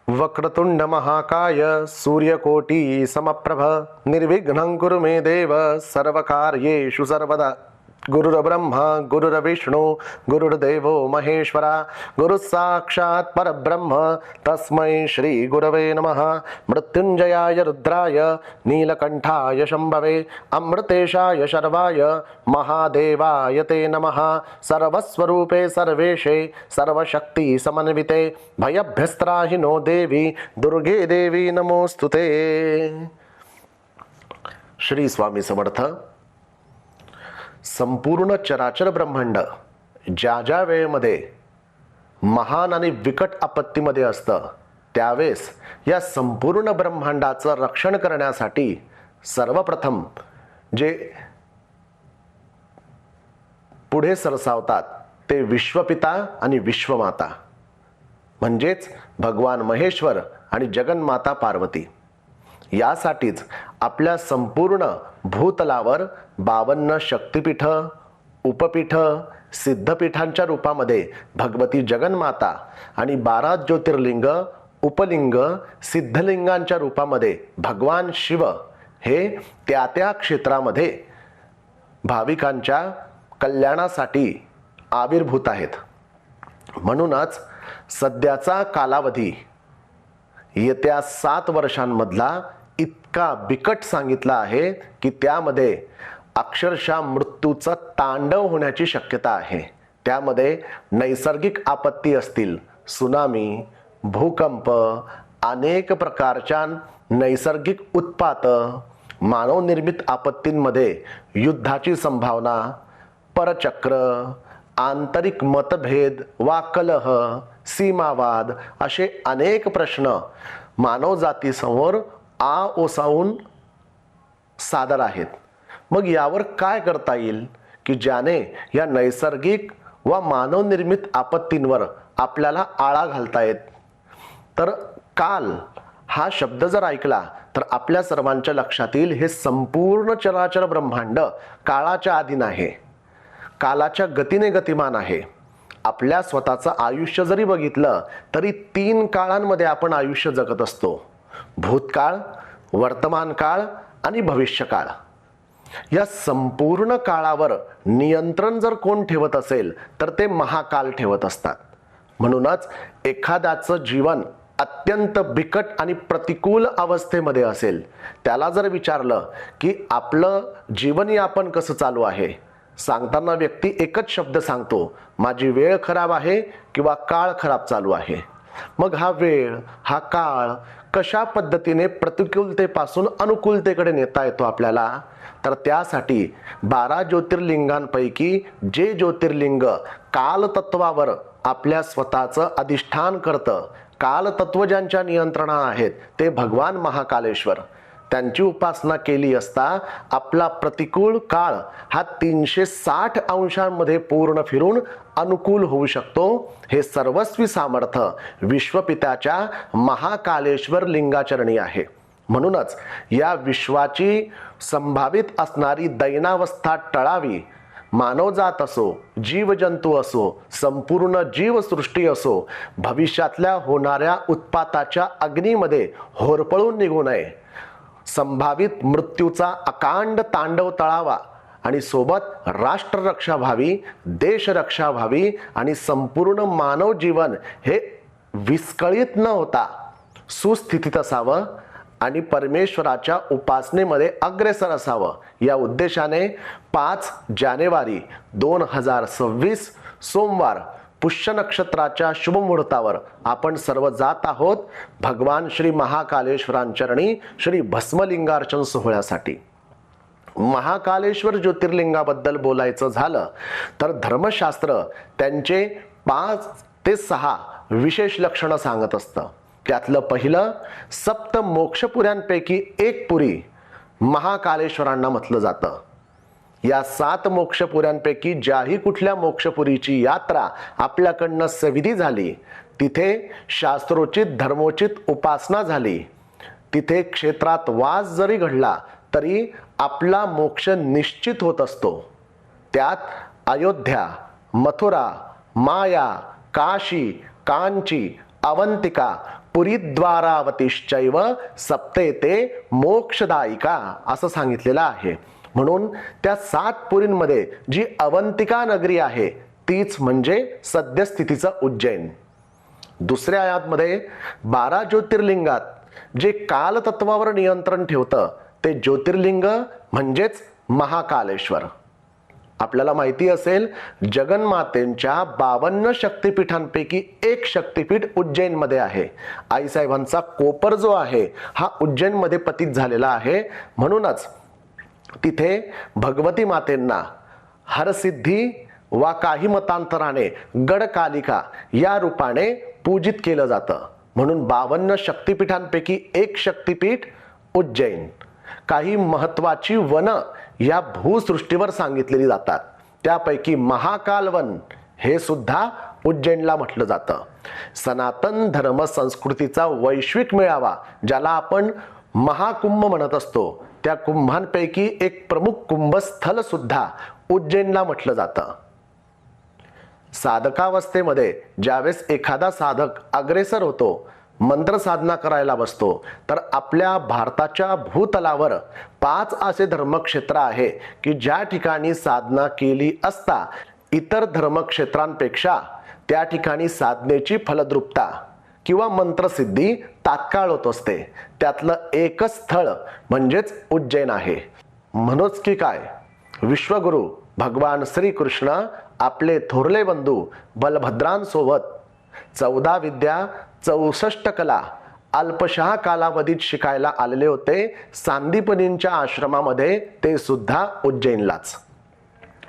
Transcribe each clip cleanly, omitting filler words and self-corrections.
वक्रतुंड महाकाय सूर्यकोटि समप्रभ निर्विघ्नं कुरु मे देव सर्वकार्येषु सर्वदा। गुरुर्ब्रह्मा गुरुर्विष्णु गुरुर्देवो महेश्वरा गुरु साक्षात् परब्रह्म तस्मै श्री गुरवे नमः। मृत्युंजयाय रुद्राय नीलकंठाय शंभवे अमृतेशाय शर्वाय महादेवाय ते नमः। सर्वस्वरूपे सर्वेशे सर्वशक्ति समन्विते भयभ्यस्त्राहिनो देवी दुर्गे देवी नमोस्तुते। श्री स्वामी समर्थ। संपूर्ण चराचर ब्रह्मांड ज्या ज्या वेळेमध्ये महान आणि विकट आपत्तीमध्ये असतं त्यावेळेस या संपूर्ण ब्रह्मांडाचं रक्षण करण्यासाठी सर्वप्रथम जे पुढे सरसावतात ते विश्वपिता आणि विश्वमाता म्हणजेच भगवान महेश्वर आणि जगन्माता पार्वती। यासाठीच आपल्या संपूर्ण भूतलावर 52 शक्तिपीठ उपपीठ सिद्धपीठांच्या रूपामध्ये भगवती जगन्माता आणि 12 ज्योतिर्लिंग उपलिंग सिद्धलिंगांच्या रूपामध्ये भगवान शिव हे त्या त्या क्षेत्रामध्ये भाविकांच्या कल्याणासाठी आविर्भूत आहेत। म्हणूनच सध्याचा कालावधी येत्या 7 वर्षांमधला इतका बिकट सांगितला आहे की त्यामध्ये अक्षरशः मृत्यूचा तांडव होण्याची शक्यता आहे। त्यामध्ये नैसर्गिक आपत्ती असतील, सुनामी, भूकंप, अनेक प्रकारच्या नैसर्गिक उत्पात, मानवनिर्मित आपत्तींमध्ये युद्धाची संभावना, परचक्र, आंतरिक मतभेद वा कलह, सीमावाद असे अनेक प्रश्न मानवजातीसमोर ओसावून सादर आहेत। मग यावर काय करता येईल की ज्याने या नैसर्गिक व मानवनिर्मित आपत्तींवर आपल्याला आळा घालता येत? तर काल हा शब्द जर ऐकला तर आपल्या सर्वांच्या लक्षात येईल हे संपूर्ण चराचर ब्रह्मांड काळाच्या अधीन आहे, कालाच्या गतीने गतिमान आहे। आपल्या स्वतःचं आयुष्य जरी बघितलं तरी 3 काळांमध्ये आपण आयुष्य जगत असतो: भूतकाळ, वर्तमान काळ आणि भविष्यकाळ। या संपूर्ण काळावर नियंत्रण जर कोण ठेवत असेल तर ते महाकाल ठेवत असतात। म्हणूनच एखाद्याचं जीवन अत्यंत बिकट आणि प्रतिकूल अवस्थेमध्ये असेल, त्याला जर विचारलं की आपलं जीवनयापन कसं चालू आहे, सांगताना व्यक्ती एकच शब्द सांगतो, माझी वेळ खराब आहे किंवा काळ खराब चालू आहे। मग हा वेळ हा काळ कशा पद्धतीने प्रतिकूलतेपासून अनुकूलतेकडे नेता येतो आपल्याला? तर त्यासाठी 12 ज्योतिर्लिंगांपैकी जे ज्योतिर्लिंग कालतत्वावर आपल्या स्वतःचं अधिष्ठान करतं, कालतत्व ज्यांच्या नियंत्रणात आहेत ते भगवान महाकालेश्वर, त्यांची उपासना केली असता आपला प्रतिकूल काळ हा 360 अंशांमध्ये पूर्ण फिरून अनुकूल होऊ शकतो। हे सर्वस्वी सामर्थ्य विश्वपित्याच्या महाकालेश्वर लिंगाचरणी आहे। म्हणूनच या विश्वाची संभावित असणारी दैनावस्था टळावी, मानवजात असो, जीवजंतू असो, संपूर्ण जीवसृष्टी असो, भविष्यातल्या होणाऱ्या उत्पाताच्या अग्नीमध्ये होरपळून निघू नये, संभावित मृत्यूचा अकांड तांडव तळावा आणि सोबत राष्ट्ररक्षा व्हावी, देशरक्षा व्हावी आणि संपूर्ण मानव जीवन हे विस्कळीत न होता सुस्थितीत असावं आणि परमेश्वराच्या उपासनेमध्ये अग्रेसर असावं। या उद्देशाने 5 जानेवारी 2026 सोमवार पुष्य नक्षत्राच्या शुभ मुहूर्तावर आपण सर्व जात आहोत भगवान श्री महाकालेश्वरांचरणी श्री भस्मलिंगार्चन सोहळ्यासाठी। महाकालेश्वर ज्योतिर्लिंगाबद्दल बोलायचं झालं तर धर्मशास्त्र त्यांचे 5 ते 6 विशेष लक्षणं सांगत असतं। त्यातलं पहिलं, 7 मोक्षपुऱ्यांपैकी एक पुरी महाकालेश्वरांना म्हटलं जातं। या 7 मोक्षपुऱ्यांपैकी ज्याही कुठल्या मोक्षपुरीची यात्रा आपल्याकडनं सविधी झाली, तिथे शास्त्रोचित धर्मोचित उपासना झाली, तिथे क्षेत्रात वास जरी घडला तरी आपला मोक्ष निश्चित होत असतो। त्यात अयोध्या, मथुरा, माया, काशी, कांची, अवंतिका पुरीद्वारावतीश्चैव सप्तेते मोक्षदायिका असं सांगितलेलं आहे. म्हणून त्या 7 पुरींमध्ये जी अवंतिका नगरी आहे तीच म्हणजे सद्यस्थितीचं उज्जैन. दुसऱ्या आयातमध्ये 12 ज्योतिर्लिंगात जे कालतत्वावर नियंत्रण ठेवतं ते ज्योतिर्लिंग म्हणजेच महाकालेश्वर. आपल्याला माहिती असेल जगन्मातेंच्या 52 शक्तिपीठांपैकी एक शक्तिपीठ उज्जैनमध्ये आहे. आईसाहेबांचा कोपर जो आहे हा उज्जैनमध्ये पतित झालेला आहे. म्हणूनच तिथे भगवती मातेंना हरसिद्धी वा काही मतांतराने गडकालिका या रूपाने पूजित केलं जातं. म्हणून 52 शक्तिपीठांपैकी एक शक्तिपीठ उज्जैन. काही महत्वाची वन या भूसृष्टीवर सांगितलेली जातात. त्यापैकी महाकालवन हे सुद्धा उज्जैनला म्हटलं जातं. सनातन धर्म संस्कृतीचा वैश्विक मेळावा ज्याला आपण महाकुंभ म्हणत असतो त्या कुंभांपैकी एक प्रमुख कुंभस्थल सुद्धा उज्जैनला म्हटलं जातं. साधकावस्थेमध्ये ज्यावेळेस एखादा साधक अग्रेसर होतो, मंत्र साधना करायला बसतो, तर आपल्या भारताच्या भूतलावर 5 असे धर्मक्षेत्र आहे की ज्या ठिकाणी साधना केली असता इतर धर्मक्षेत्रांपेक्षा त्या ठिकाणी साधनेची फलद्रुपता किंवा मंत्रसिद्धी तात्काळ होत असते. त्यातलं एकच स्थळ म्हणजेच उज्जैन आहे. म्हणूनच की काय विश्वगुरु भगवान श्रीकृष्ण आपले थोरले बंधू बलभद्रांसोबत 14 विद्या 64 कला अल्पशा कालावधीत शिकायला आलेले होते. सांदीपनींच्या आश्रमामध्ये ते सुद्धा उज्जैनलाच.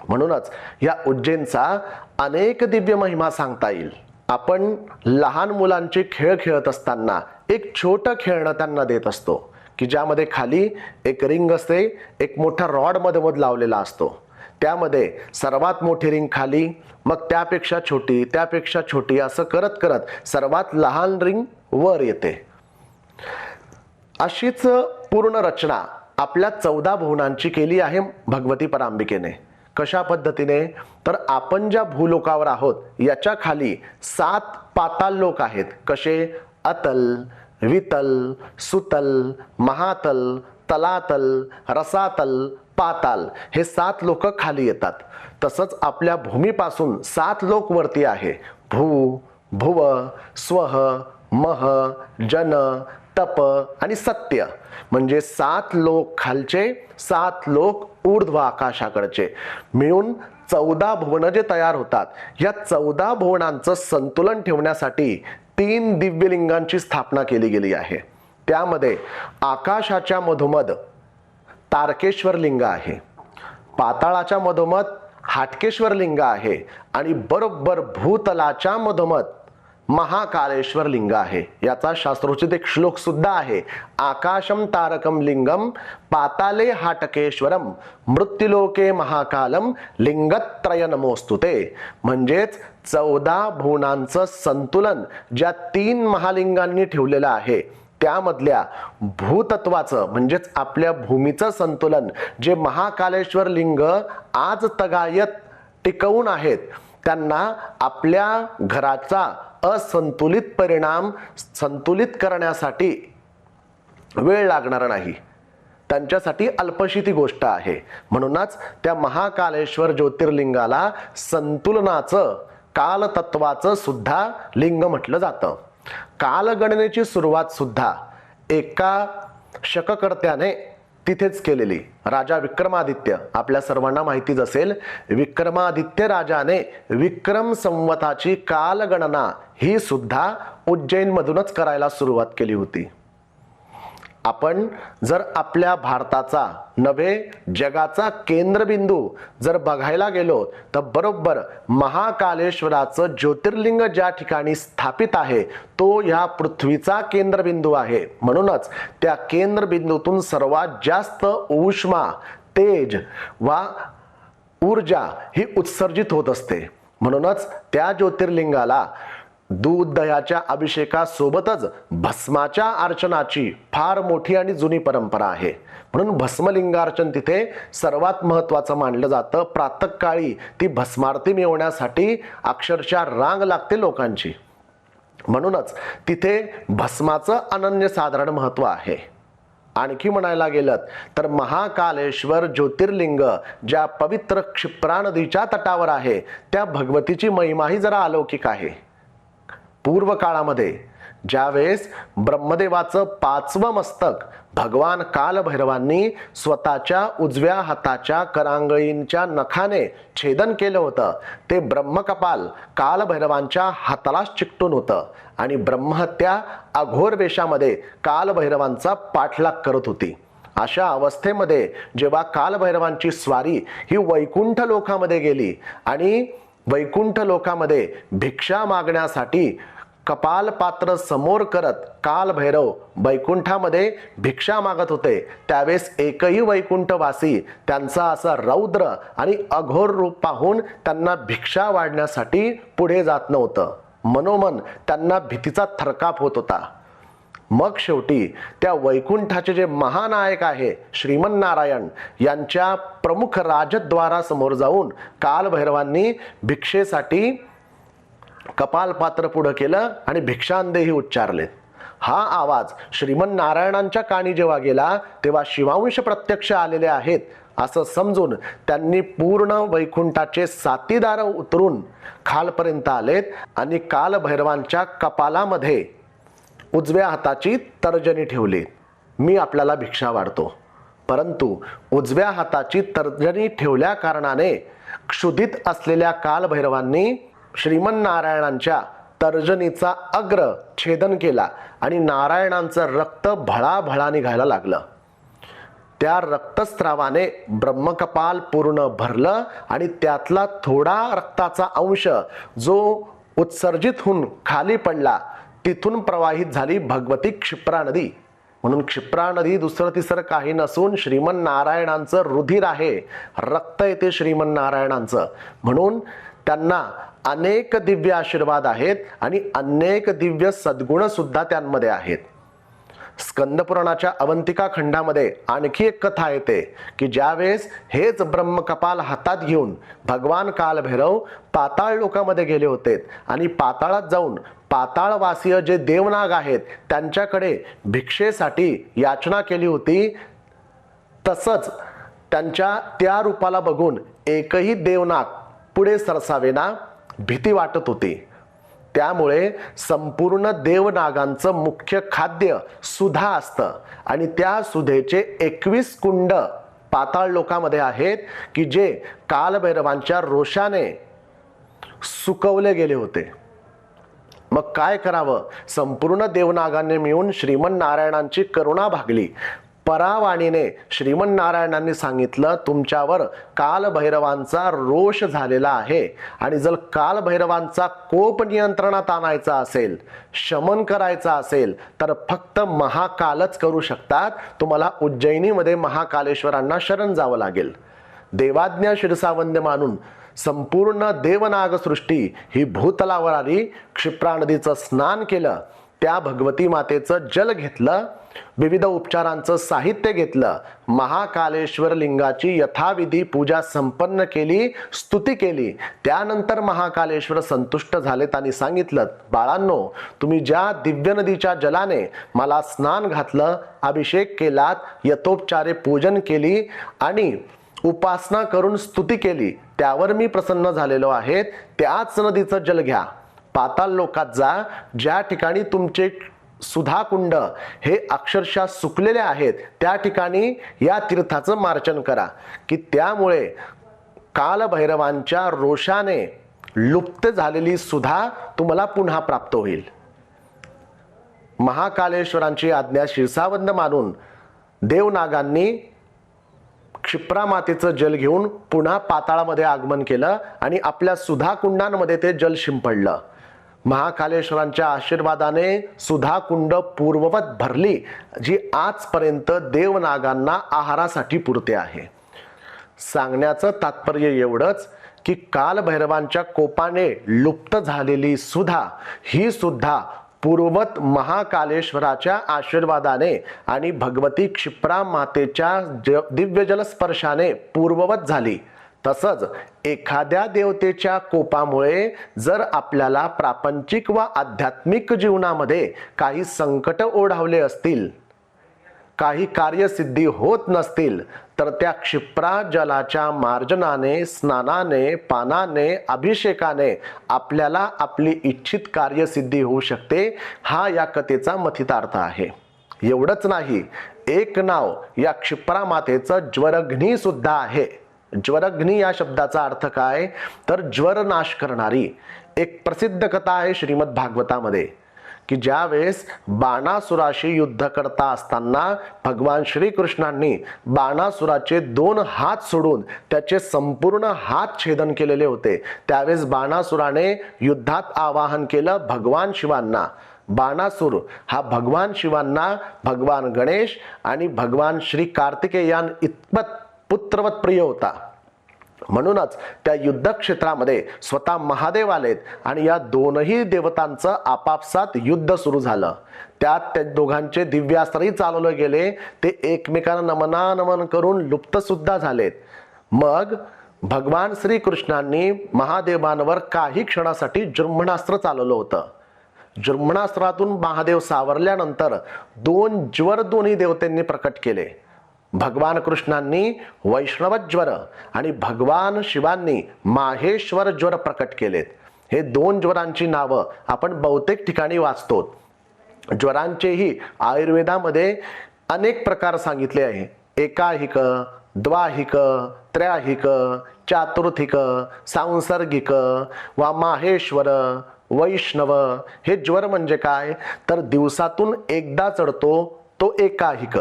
म्हणूनच या उज्जैनचा अनेक दिव्य महिमा सांगता येईल. आपण लहान मुलांचे खेळ खेळत असताना एक छोटं खेळणं त्यांना देत असतो की ज्यामध्ये खाली एक रिंग असते, एक मोठा रॉड मध्ये लावलेला असतो. त्यामध्ये सर्वात मोठी रिंग खाली, मग त्यापेक्षा छोटी, त्यापेक्षा छोटी असं करत करत सर्वात लहान रिंग वर येते. अशीच पूर्ण रचना आपल्या 14 भुवनांची केली आहे भगवती परांबिकेने. कशा पद्धतीने? तर आपण ज्या भूलोकावर आहोत याच्या खाली 7 पाताल लोक आहेत. कसे? अतल, वितल, सुतल, महातल, तलातल, रसातल, पाताल हे 7 लोक खाली येतात. तसंच आपल्या भूमीपासून 7 लोक वरती आहे. भू, भुव, स्वह, मह, जन, तप आणि सत्य. म्हणजे 7 लोक खालचे, 7 लोक ऊर्ध्व आकाशाकडचे मिळून 14 भुवन जे तयार होतात. या 14 भुवनांचं संतुलन ठेवण्यासाठी 3 दिव्यलिंगांची स्थापना केली गेली आहे. त्यामध्ये आकाशाच्या मधोमध तारकेश्वर लिंग आहे, पाताळाच्या मधोमध हाटकेश्वर लिंग आहे आणि बरोबर भूतलाच्या मधोमध महाकालेश्वर लिंग आहे. याचा शास्त्रोचित एक श्लोक सुद्धा आहे. आकाशम तारकम लिंगम पाताले हाटकेश्वरम मृत्युलोके महाकालम लिंगत्रय नमोस्तुते. म्हणजेच 14 भुवनांचं संतुलन ज्या 3 महालिंगांनी ठेवलेलं आहे त्यामधल्या भूतत्वाचं म्हणजेच आपल्या भूमीचं संतुलन जे महाकालेश्वर लिंग आज तगायत टिकवून आहेत त्यांना आपल्या घराचा असंतुलित परिणाम संतुलित करण्यासाठी वेळ लागणार नाही. त्यांच्यासाठी अल्पशी ती गोष्ट आहे. म्हणूनच त्या महाकालेश्वर ज्योतिर्लिंगाला संतुलनाचं कालतत्वाचं सुद्धा लिंग म्हटलं जातं. कालगणनेची सुरुवात सुद्धा एका शककर्त्याने तिथेच केलेली. राजा विक्रमादित्य आपल्या सर्वांना माहितीच असेल. विक्रमादित्य राजाने विक्रम संवताची कालगणना ही सुद्धा उज्जैन मधूनच करायला सुरुवात केली होती. आपण जर आपल्या भारताचा नव्हे जगाचा केंद्रबिंदू जर बघायला गेलो तर बरोबर महाकालेश्वराचं ज्योतिर्लिंग ज्या ठिकाणी स्थापित आहे तो ह्या पृथ्वीचा केंद्रबिंदू आहे. म्हणूनच त्या केंद्रबिंदूतून सर्वात जास्त उष्मा, तेज वा ऊर्जा ही उत्सर्जित होत असते. म्हणूनच त्या ज्योतिर्लिंगाला दूध दह्याच्या अभिषेकासोबतच भस्माच्या अर्चनाची फार मोठी आणि जुनी परंपरा आहे. म्हणून भस्मलिंगार्चन तिथे सर्वात महत्त्वाचं मानलं जातं. प्रातःकाळी ती भस्मारती मिळवण्यासाठी अक्षरशः रांग लागते लोकांची. म्हणूनच तिथे भस्माचं अनन्यसाधारण महत्व आहे. आणखी म्हणायला गेलं तर महाकालेश्वर ज्योतिर्लिंग ज्या पवित्र क्षिप्रा नदीच्या तटावर आहे त्या भगवतीची महिमाही जरा अलौकिक आहे. पूर्व काळामध्ये ज्यावेळेस ब्रह्मदेवाचं 5वं मस्तक भगवान कालभैरवांनी स्वतःच्या उजव्या हाताच्या करांगळींच्या नखाने छेदन केलं होतं, ते ब्रह्मकपाल कालभैरवांच्या हातालाच चिकटून होतं आणि ब्रह्महत्या अघोर वेशामध्ये कालभैरवांचा पाठलाग करत होती. अशा अवस्थेमध्ये जेव्हा कालभैरवांची स्वारी ही वैकुंठ लोकामध्ये गेली आणि वैकुंठ लोकामध्ये भिक्षा मागण्यासाठी कपाल पात्र समोर करत कालभैरव वैकुंठामध्ये भिक्षा मागत होते, त्यावेळेस एकही वैकुंठवासी त्यांचा असा रौद्र आणि अघोर रूप पाहून त्यांना भिक्षा वाढण्यासाठी पुढे जात नव्हतं. मनोमन त्यांना भीतीचा थरकाप होत होता. मग शेवटी त्या वैकुंठाचे जे महानायक आहे श्रीमन्नारायण यांच्या प्रमुख राजद्वारासमोर जाऊन कालभैरवांनी भिक्षेसाठी कपालपात्र पुढं केलं आणि भिक्षांदेही उच्चारले. हा आवाज श्रीमन्नारायणांच्या कानी जेव्हा गेला तेव्हा शिवांश प्रत्यक्ष आलेले आहेत असं समजून त्यांनी पूर्ण वैकुंठाचे सातीदार उतरून खालपर्यंत आलेत आणि कालभैरवांच्या कपालामध्ये उजव्या हाताची तर्जनी ठेवली. मी आपल्याला भिक्षा वाढतो. परंतु उजव्या हाताची तर्जनी ठेवल्या कारणाने क्षुधित असलेल्या कालभैरवांनी श्रीमन्नारायणांच्या तर्जनीचा अग्र छेदन केला आणि नारायणांचं रक्त भळाभळा निघायला लागलं. त्या रक्तस्त्रावाने ब्रह्मकपाल पूर्ण भरलं आणि त्यातला थोडा रक्ताचा अंश जो उत्सर्जित होऊन खाली पडला तिथून प्रवाहित झाली भगवती क्षिप्रा नदी. म्हणून क्षिप्रा नदी दुसरं तिसरं काही नसून श्रीमन्नारायणांचं रुधिर आहे, रक्त येते श्रीमन्नारायणांचं. म्हणून त्यांना अनेक दिव्य आशीर्वाद आहेत आणि अनेक दिव्य सद्गुण सुद्धा त्यांमध्ये आहेत. स्कंदपुराणाच्या अवंतिका खंडामध्ये आणखी एक कथा येते की ज्यावेळेस हेच ब्रह्मकपाल हातात घेऊन भगवान कालभैरव पाताळ लोकामध्ये गेले होते आणि पाताळात जाऊन पाताळवासीय जे देवनाग आहेत त्यांच्याकडे भिक्षेसाठी याचना केली होती, तसंच त्यांच्या त्या रूपाला बघून एकही देवनाग पुढे सरसावेना भीती वाटत होती. त्यामुळे संपूर्ण देवनागांचं मुख्य खाद्य सुधा असतं आणि त्या सुधेचे 21 कुंड पाताळ लोकामध्ये आहेत की जे कालभैरवांच्या रोषाने सुकवले गेले होते. मग काय करावं? संपूर्ण देवनागांनी मिळून श्रीमन्नारायणांची करुणा भागली. परावाणीने श्रीमन्नारायणांनी सांगितलं, तुमच्यावर कालभैरवांचा रोष झालेला आहे आणि जर कालभैरवांचा कोप नियंत्रणात आणायचा असेल, शमन करायचा असेल तर फक्त महाकालच करू शकतात. तुम्हाला उज्जैनीमध्ये महाकालेश्वरांना शरण जावं लागेल. देवाज्ञा शिरसावंद्य मानून संपूर्ण देवनागसृष्टी ही भूतलावर आली. क्षिप्रा नदीचं स्नान केलं, त्या भगवती मातेचं जल घेतलं, विविध उपचारांचं साहित्य घेतलं, महाकालेश्वर लिंगाची यथाविधी पूजा संपन्न केली, स्तुती केली. त्यानंतर महाकालेश्वर संतुष्ट झालेत आणि सांगितलं, बाळांनो, तुम्ही ज्या दिव्य नदीच्या जलाने मला स्नान घातलं, अभिषेक केलात, यथोपचारे पूजन केली आणि उपासना करून स्तुती केली, त्यावर मी प्रसन्न झालेलो आहे. त्याच नदीचं जल घ्या, पाताळ लोकात जा, ज्या ठिकाणी तुमचे सुधाकुंड हे अक्षरशः सुकलेले आहेत त्या ठिकाणी या तीर्थाचं मार्जन करा की त्यामुळे कालभैरवांच्या रोषाने लुप्त झालेली सुधा तुम्हाला पुन्हा प्राप्त होईल. महाकालेश्वरांची आज्ञा शिरसावंद मानून देवनागांनी क्षिप्रा मातेचं जल घेऊन पुन्हा पाताळामध्ये आगमन केलं आणि आपल्या सुधाकुंडांमध्ये ते जल शिंपडलं. महाकालेश्वरांच्या आशीर्वादाने सुधाकुंड पूर्ववत भरली, जी आजपर्यंत देवनागांना आहारासाठी पुरते आहे. सांगण्याचं तात्पर्य एवढंच की कालभैरवांच्या कोपाने लुप्त झालेली सुधा ही सुद्धा पूर्ववत महाकालेश्वराच्या आशीर्वादाने आणि भगवती क्षिप्रा मातेच्या दिव्य जलस्पर्शाने पूर्ववत झाली. तसंच एखाद्या देवतेच्या कोपामुळे जर आपल्याला प्रापंचिक व आध्यात्मिक जीवनामध्ये काही संकट ओढावले असतील, काही कार्यसिद्धी होत नसतील, तर त्या क्षिप्रा जलाच्या मार्जनाने, स्नानाने, पानाने, अभिषेकाने आपल्याला आपली इच्छित कार्यसिद्धी होऊ शकते. हा या कथेचा मथितार्थ आहे. एवढंच नाही, एक नाव या क्षिप्रा मातेचं ज्वरघ्नी सुद्धा आहे. ज्वरघ्नी या शब्दाचा अर्थ काय, तर ज्वर नाश करणारी. एक प्रसिद्ध कथा आहे श्रीमद भागवतामध्ये की ज्यावेळेस बाणासुराशी युद्ध करता असताना भगवान श्रीकृष्णांनी बाणासुराचे 2 हात सोडून त्याचे संपूर्ण हात छेदन केलेले होते. त्यावेळेस बाणासुराने युद्धात आवाहन केलं भगवान शिवांना. बाणासुर हा भगवान शिवांना भगवान गणेश आणि भगवान श्री कार्तिकेयान इतपत पुत्रवत प्रिय होता. म्हणूनच त्या युद्ध क्षेत्रामध्ये स्वतः महादेव आलेत आणि या दोनही देवतांचं आपापसात युद्ध सुरू झालं. त्यात त्या दोघांचे दिव्यास्त्रही चालवले गेले. ते एकमेकांना नमनानमन करून लुप्त सुद्धा झालेत. मग भगवान श्रीकृष्णांनी महादेवांवर काही क्षणासाठी जृंभणास्त्र चालवलं होतं. जृंभणास्त्रातून महादेव सावरल्यानंतर 2 ज्वर दोन्ही देवतांनी प्रकट केले. भगवान कृष्णांनी वैष्णव ज्वर आणि भगवान शिवांनी माहेश्वर ज्वर प्रकट केलेत. हे 2 ज्वरांची नावं आपण बहुतेक ठिकाणी वाचतो. ज्वरांचेही आयुर्वेदामध्ये अनेक प्रकार सांगितले आहे. एकाहिक, द्वाहिक, त्रयाहिक, चातुर्थिक, सांसर्गिक वा माहेश्वर, वैष्णव. हे ज्वर म्हणजे काय, तर दिवसातून एकदा चढतो तो एकाहिक.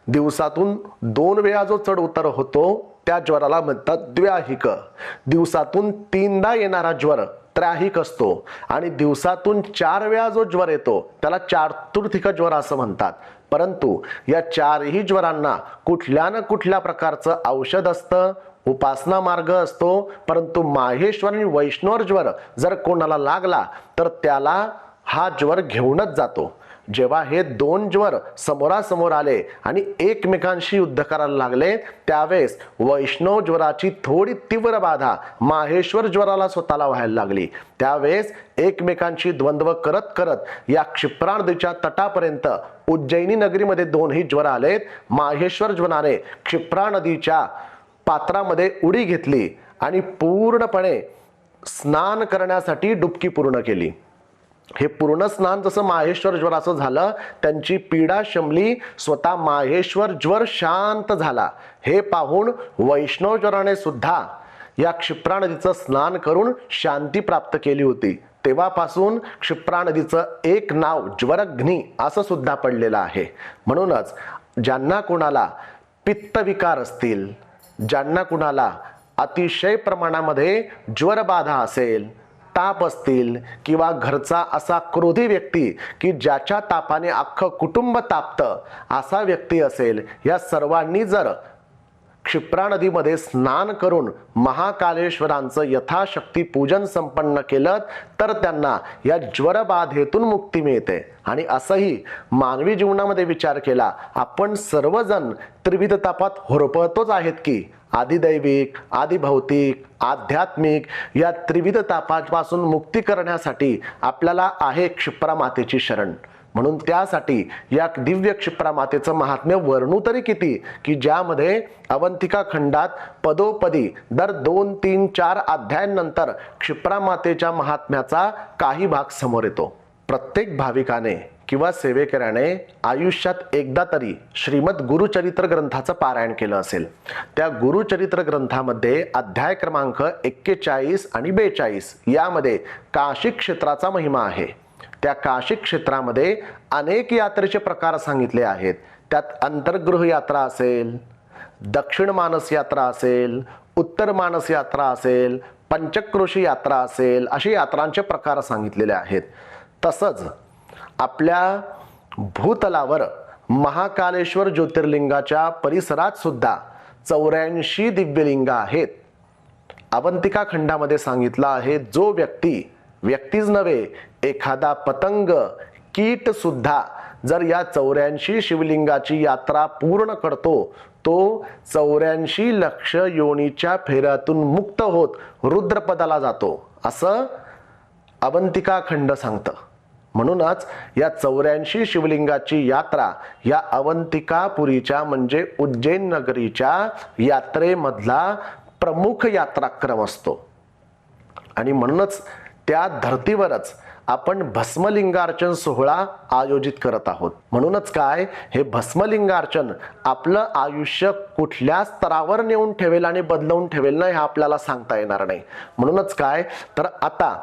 दिवसातून 2 वेळा जो चढ उतार होतो त्या ज्वराला म्हणतात द्व्याहिक. दिवसातून 3दा येणारा ज्वर त्रयाहिक असतो आणि दिवसातून 4 वेळा जो ज्वर येतो त्याला चातुर्थिक ज्वर असं म्हणतात. परंतु या 4ही ज्वरांना कुठल्या ना कुठल्या प्रकारचं औषध असतं, उपासना मार्ग असतो. परंतु माहेश्वर आणि वैष्णव ज्वर जर कोणाला लागला तर त्याला हा ज्वर घेऊनच जातो. जेव्हा हे 2 ज्वर समोरासमोर आले आणि एकमेकांशी युद्ध करायला लागले त्यावेळेस वैष्णव ज्वराची थोडी तीव्र बाधा माहेश्वर ज्वराला स्वतःला व्हायला लागली. त्यावेळेस एकमेकांशी द्वंद्व करत करत या क्षिप्रा नदीच्या तटापर्यंत उज्जैनी नगरीमध्ये 2ही ज्वर आलेत. माहेश्वर ज्वराने क्षिप्रा नदीच्या पात्रामध्ये उडी घेतली आणि पूर्णपणे स्नान करण्यासाठी डुबकी पूर्ण केली. हे पूर्ण स्नान जसं माहेश्वर ज्वराचं झालं, त्यांची पीडा शमली, स्वतः माहेश्वर ज्वर शांत झाला. हे पाहून वैष्णव ज्वराने सुद्धा या क्षिप्रा नदीचं स्नान करून शांती प्राप्त केली होती. तेव्हापासून क्षिप्रा नदीचं एक नाव ज्वरघ्नी असं सुद्धा पडलेलं आहे. म्हणूनच ज्यांना कोणाला पित्तविकार असतील, ज्यांना कुणाला अतिशय प्रमाणामध्ये ज्वरबाधा असेल, ताप असतील किंवा घरचा असा क्रोधी व्यक्ती की ज्याच्या तापाने अख्खं कुटुंब तापतं असा व्यक्ती असेल, या सर्वांनी जर क्षिप्रा नदीमध्ये स्नान करून महाकालेश्वरांचं यथाशक्ती पूजन संपन्न केलं तर त्यांना या ज्वरबाधेतून मुक्ती मिळते. आणि असंही मानवी जीवनामध्ये विचार केला आपण सर्वजण त्रिविध तापात होरपळतोच आहेत की. आदिदैविक, आदिभौतिक, आध्यात्मिक या त्रिविध तापापासून मुक्ती करण्यासाठी आपल्याला आहे क्षिप्रा मातेची शरण. म्हणून त्यासाठी या दिव्य क्षिप्रा मातेचं महात्म्य वर्णू तरी किती की ज्यामध्ये अवंतिका खंडात पदोपदी दर 2, 3, 4 अध्यायांनंतर क्षिप्रा मातेच्या महात्म्याचा काही भाग समोर येतो. प्रत्येक भाविकाने किंवा सेवेकऱ्याने आयुष्यात एकदा तरी श्रीमद गुरुचरित्र ग्रंथाचं पारायण केलं असेल. त्या गुरुचरित्र ग्रंथामध्ये अध्याय क्रमांक 41 आणि 42 यामध्ये काशी क्षेत्राचा महिमा आहे. त्या काशी क्षेत्रामध्ये अनेक यात्रेचे प्रकार सांगितले आहेत. त्यात अंतर्गृह यात्रा असेल, दक्षिण मानस यात्रा असेल, उत्तर मानस यात्रा असेल, पंचक्रोशी यात्रा असेल, अशी यात्रांचे प्रकार सांगितलेले आहेत. तसंच आपल्या भूतलावर महाकालेश्वर ज्योतिर्लिंगाच्या परिसरात सुद्धा 84 दिव्यलिंग आहेत. अवंतिका खंडामध्ये सांगितलं आहे जो व्यक्तीच नव्हे एखादा पतंग, कीट सुद्धा जर या 84 शिवलिंगाची यात्रा पूर्ण करतो तो 84 लक्ष योनीच्या फेऱ्यातून मुक्त होत रुद्रपदाला जातो असं अवंतिका खंड सांगतं. म्हणूनच या 84 शिवलिंगाची यात्रा या अवंतिकापुरीच्या म्हणजे उज्जैन नगरीच्या यात्रेमधला प्रमुख यात्राक्रम असतो. आणि म्हणूनच त्या धर्तीवरच आपण भस्मलिंगार्चन सोहळा आयोजित करत आहोत. म्हणूनच काय, हे भस्मलिंगार्चन आपलं आयुष्य कुठल्या स्तरावर नेऊन ठेवेल आणि बदलवून ठेवेल ना हे आपल्याला सांगता येणार नाही. म्हणूनच काय तर आता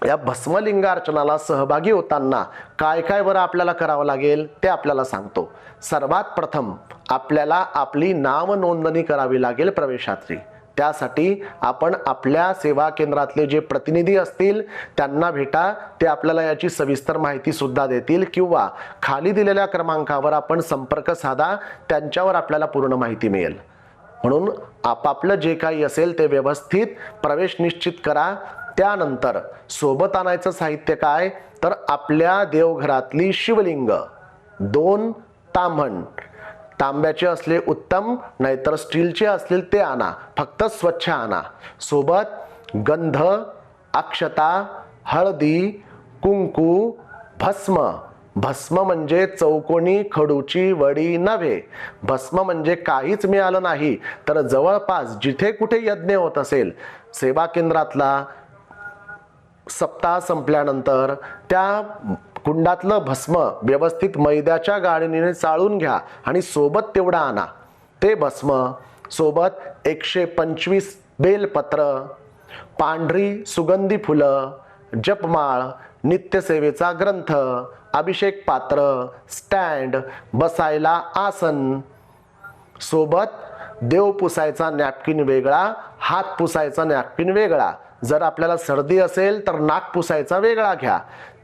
या भस्मलिंगार्चनाला सहभागी होताना काय काय बरं आपल्याला करावं लागेल ते आपल्याला सांगतो. सर्वात प्रथम आपल्याला आपली नाव नोंदणी करावी लागेल प्रवेशार्थी. त्यासाठी आपण आपल्या सेवा केंद्रातले जे प्रतिनिधी असतील त्यांना भेटा, ते आपल्याला याची सविस्तर माहिती सुद्धा देतील किंवा खाली दिलेल्या क्रमांकावर आपण संपर्क साधा, त्यांच्यावर आपल्याला पूर्ण माहिती मिळेल. म्हणून आपापलं जे काही असेल ते व्यवस्थित प्रवेश निश्चित करा. त्यानंतर सोबत आणायचं साहित्य काय तर आपल्या देवघरातली शिवलिंग, 2 ताम्हण, तांब्याचे असले उत्तम, नाहीतर स्टीलचे असतील ते आणा, फक्त स्वच्छ आणा. सोबत गंध, अक्षता, हळदी, कुंकू, भस्म. भस्म म्हणजे चौकोनी खडूची वडी नव्हे. भस्म म्हणजे काहीच मिळालं नाही तर जवळपास जिथे कुठे यज्ञ होत असेल, सेवा केंद्रातला सप्ताह संपल्यानंतर त्या कुंडातलं भस्म व्यवस्थित मैद्याच्या गाळणीने चाळून घ्या आणि सोबत तेवढा आणा. ते भस्म सोबत 125 बेलपत्र, पांढरी सुगंधी फुलं, जपमाळ, नित्यसेवेचा ग्रंथ, अभिषेक पात्र, स्टँड, बसायला आसन, सोबत देव पुसायचा नॅपकिन वेगळा, हात पुसायचा नॅपकिन वेगळा. जर आपल्याला सर्दी असेल तर नाक पुसायचा वेगळा घ्या.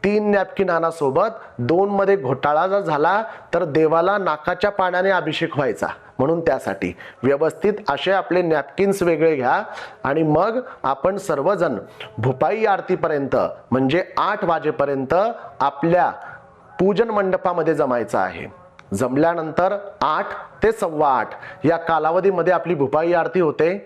3 नॅपकिन आणा सोबत. 2 मध्ये घोटाळा जर झाला तर देवाला नाकाच्या पाण्याने अभिषेक व्हायचा, म्हणून त्यासाठी व्यवस्थित असे आपले नॅपकिन्स वेगळे घ्या. आणि मग आपण सर्वजण भुपाई आरतीपर्यंत म्हणजे 8 वाजेपर्यंत आपल्या पूजन मंडपामध्ये जमायचं आहे. जमल्यानंतर 8 ते 8:15 या कालावधीमध्ये आपली भुपाई आरती होते.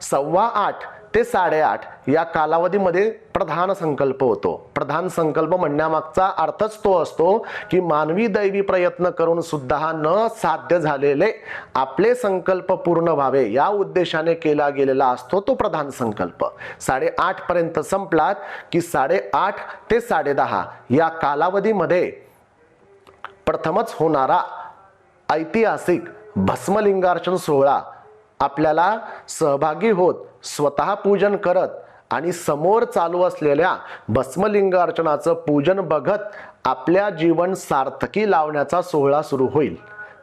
8:15 ते 8:30 या कालावधीमध्ये प्रधान संकल्प होतो. प्रधान संकल्प म्हणण्यामागचा अर्थच तो असतो की मानवी दैवी प्रयत्न करून सुद्धा न साध्य झालेले आपले संकल्प पूर्ण व्हावे या उद्देशाने केला गेलेला असतो तो प्रधान संकल्प. 8:30 पर्यंत संपलात की 8:30 ते 10:30 या कालावधीमध्ये प्रथमच होणारा ऐतिहासिक भस्मलिंगार्चन सोहळा आपल्याला सहभागी होत स्वतः पूजन करत आणि समोर चालू असलेल्या भस्मलिंगार्चनाचं पूजन बघत आपल्या जीवन सार्थकी लावण्याचा सोहळा सुरू होईल.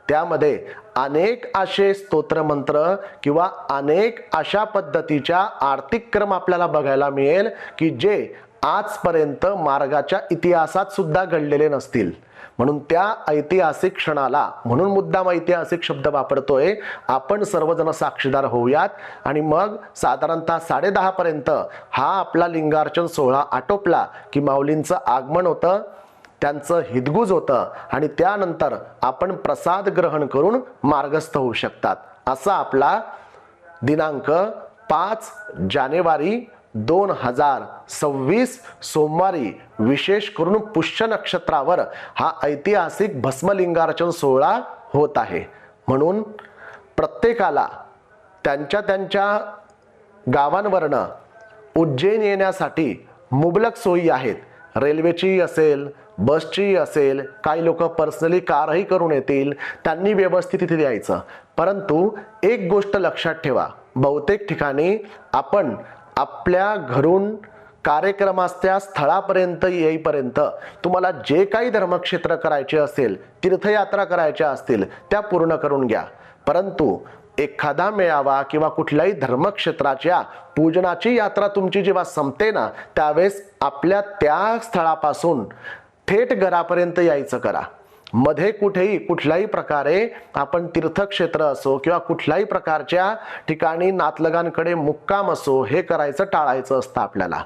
त्यामध्ये अनेक असे स्तोत्रमंत्र किंवा अनेक अशा पद्धतीच्या आर्थिक क्रम आपल्याला बघायला मिळेल की जे आजपर्यंत मार्गाच्या इतिहासात सुद्धा घडलेले नसतील. म्हणून त्या ऐतिहासिक क्षणाला, म्हणून मुद्दाम ऐतिहासिक शब्द वापरतोय, आपण सर्वजण साक्षीदार होऊयात. आणि मग साधारणतः 10:30 पर्यंत हा आपला लिंगार्चन सोहळा आटोपला की माऊलींचं आगमन होतं, त्यांचं हितगुज होतं आणि त्यानंतर आपण प्रसाद ग्रहण करून मार्गस्थ होऊ शकतात. असा आपला दिनांक 5 जानेवारी 2026 सोमवारी विशेष करून पुष्य नक्षत्रावर हा ऐतिहासिक भस्मलिंगार्चन सोहळा होत आहे. म्हणून प्रत्येकाला त्यांच्या त्यांच्या गावांवरनं उज्जैन येण्यासाठी मुबलक सोयी आहेत. रेल्वेची असेल, बसची असेल, काही लोक पर्सनली कारही करून येतील, त्यांनी व्यवस्थित तिथे यायचं. परंतु एक गोष्ट लक्षात ठेवा, बहुतेक ठिकाणी आपण आपल्या घरून कार्यक्रमाच्या स्थळापर्यंत येईपर्यंत तुम्हाला जे काही धर्मक्षेत्र करायचे असेल, तीर्थयात्रा करायच्या असतील त्या पूर्ण करून घ्या. परंतु एखादा मेळावा किंवा कुठल्याही धर्मक्षेत्राच्या पूजनाची यात्रा तुमची जेव्हा संपते ना, त्यावेळेस आपल्या त्या स्थळापासून थेट घरापर्यंत यायचं करा. मध्ये कुठेही कुठल्याही प्रकारे आपण तीर्थक्षेत्र असो किंवा कुठल्याही प्रकारच्या ठिकाणी नातलगांकडे मुक्काम असो हे करायचं टाळायचं असतं आपल्याला.